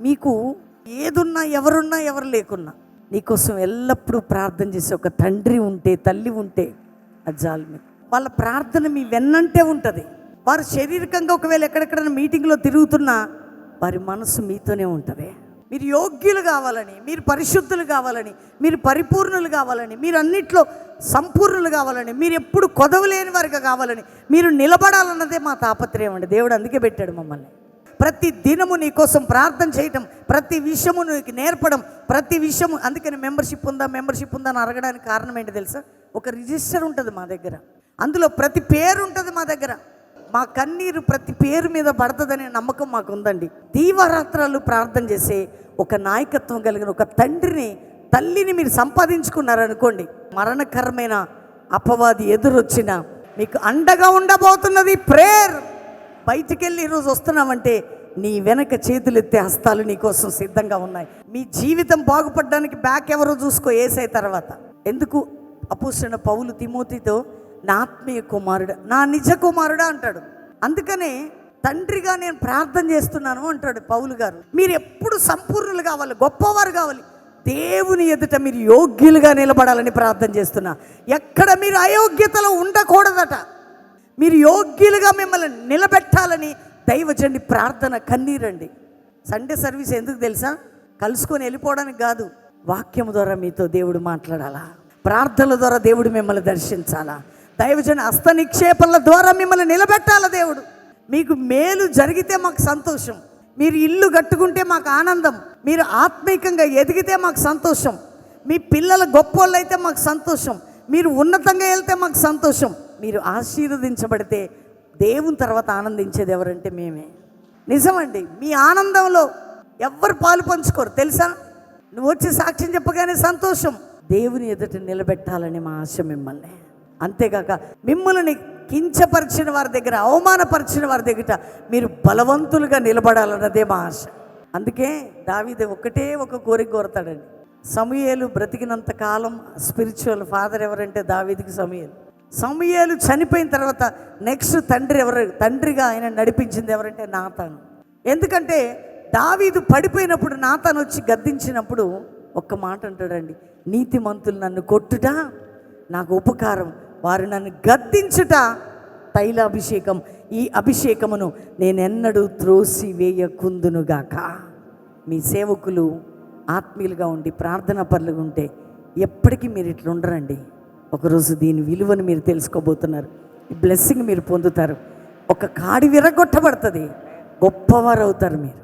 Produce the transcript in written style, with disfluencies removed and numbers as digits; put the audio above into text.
మీకు ఏదున్నా ఎవరున్నా ఎవరు లేకున్నా నీకోసం ఎల్లప్పుడూ ప్రార్థన చేసే ఒక తండ్రి ఉంటే, తల్లి ఉంటే అది చాలు మీకు. వాళ్ళ ప్రార్థన మీ వెన్నంటే ఉంటుంది. వారు శారీరకంగా ఒకవేళ ఎక్కడెక్కడైనా మీటింగ్లో తిరుగుతున్నా వారి మనసు మీతోనే ఉంటుంది. మీరు యోగ్యులు కావాలని, మీరు పరిశుద్ధులు కావాలని, మీరు పరిపూర్ణులు కావాలని, మీరు అన్నిట్లో సంపూర్ణులు కావాలని, మీరు ఎప్పుడు కొదవలేని వారిగా కావాలని, మీరు నిలబడాలన్నదే మా తాపత్రయం అండి. దేవుడు అందుకే పెట్టాడు మమ్మల్ని. ప్రతి దినము నీ కోసం ప్రార్థన చేయటం, ప్రతి విషయము నీకు నేర్పడం, ప్రతి విషయము. అందుకని మెంబర్షిప్ ఉందా అని అడగడానికి కారణం ఏంటి తెలుసా? ఒక రిజిస్టర్ ఉంటుంది మా దగ్గర, అందులో ప్రతి పేరు ఉంటుంది మా దగ్గర. మా కన్నీరు ప్రతి పేరు మీద పడుతుందనే నమ్మకం మాకు ఉందండి. దీవారాత్రాలు ప్రార్థన చేసే ఒక నాయకత్వం కలిగిన ఒక తండ్రిని, తల్లిని మీరు సంపాదించుకున్నారనుకోండి, మరణకరమైన అపవాది ఎదురొచ్చినా మీకు అండగా ఉండబోతున్నది ప్రేయర్. బయటికి వెళ్ళి ఈరోజు వస్తున్నామంటే నీ వెనక చేతులెత్తే హస్తాలు నీకోసం సిద్ధంగా ఉన్నాయి. మీ జీవితం బాగుపడడానికి బ్యాక్ ఎవరో చూసుకో, యేసయ్య తర్వాత. ఎందుకు అపోస్తలుడైన పౌలు తిమోతితో నా ఆత్మీయ కుమారుడు, నా నిజ కుమారుడా అంటాడు. అందుకనే తండ్రిగా నేను ప్రార్థన చేస్తున్నాను అంటాడు పౌలు గారు. మీరు ఎప్పుడు సంపూర్ణులు కావాలి, గొప్పవారు కావాలి, దేవుని ఎదుట మీరు యోగ్యులుగా నిలబడాలని ప్రార్థన చేస్తున్నా. ఎక్కడ మీరు అయోగ్యతలో ఉండకూడదట. మీరు యోగ్యులుగా మిమ్మల్ని నిలబెట్టాలని దైవజనుడి ప్రార్థన, కన్నీరండి. సండే సర్వీస్ ఎందుకు తెలుసా? కలుసుకొని వెళ్ళిపోవడానికి కాదు, వాక్యం ద్వారా మీతో దేవుడు మాట్లాడాలా, ప్రార్థనల ద్వారా దేవుడు మిమ్మల్ని దర్శించాలా, దైవజన హస్త నిక్షేపణల ద్వారా మిమ్మల్ని నిలబెట్టాల దేవుడు. మీకు మేలు జరిగితే మాకు సంతోషం, మీరు ఇల్లు కట్టుకుంటే మాకు ఆనందం, మీరు ఆత్మీకంగా ఎదిగితే మాకు సంతోషం, మీ పిల్లలు గొప్పోళ్ళు అయితే మాకు సంతోషం, మీరు ఉన్నతంగా వెళ్తే మాకు సంతోషం. మీరు ఆశీర్వదించబడితే దేవుని తర్వాత ఆనందించేది ఎవరంటే మేమే. నిజమండి, మీ ఆనందంలో ఎవ్వరు పాలు పంచుకోరు తెలుసా? నువ్వు వచ్చి సాక్ష్యం చెప్పగానే సంతోషం. దేవుని ఎదుట నిలబెట్టాలని మా ఆశ మిమ్మల్ని. అంతేకాక మిమ్మల్ని కించపరిచిన వారి దగ్గర, అవమానపరిచిన వారి దగ్గర మీరు బలవంతులుగా నిలబడాలన్నదే మా ఆశ. అందుకే దావీదు ఒకటే ఒక కోరిక కోరతాడండి. సమూయేలు బ్రతికినంత కాలం స్పిరిచువల్ ఫాదర్ ఎవరంటే దావీదుకి సమూయేలు చనిపోయిన తర్వాత నెక్స్ట్ తండ్రిగా ఆయన నడిపించింది ఎవరంటే నాతాను. ఎందుకంటే దావీదు పడిపోయినప్పుడు నాతాను వచ్చి గద్దించినప్పుడు ఒక్క మాట అంటాడండి, నీతిమంతులు నన్ను కొట్టుట నాకు ఉపకారం, వారు నన్ను గద్దించుట తైలాభిషేకం, ఈ అభిషేకమును నేనెన్నడూ త్రోసి వేయకుందునుగాక. మీ సేవకులు ఆత్మీయులుగా ఉండి ప్రార్థనా పరులుగా ఉంటే ఎప్పటికీ మీరు ఇట్లా ఉండరండి. ఒకరోజు దీని విలువను మీరు తెలుసుకోబోతున్నారు. ఈ బ్లెస్సింగ్ మీరు పొందుతారు. ఒక కాడి విరగొట్టబడుతుంది, గొప్పవారు అవుతారు మీరు.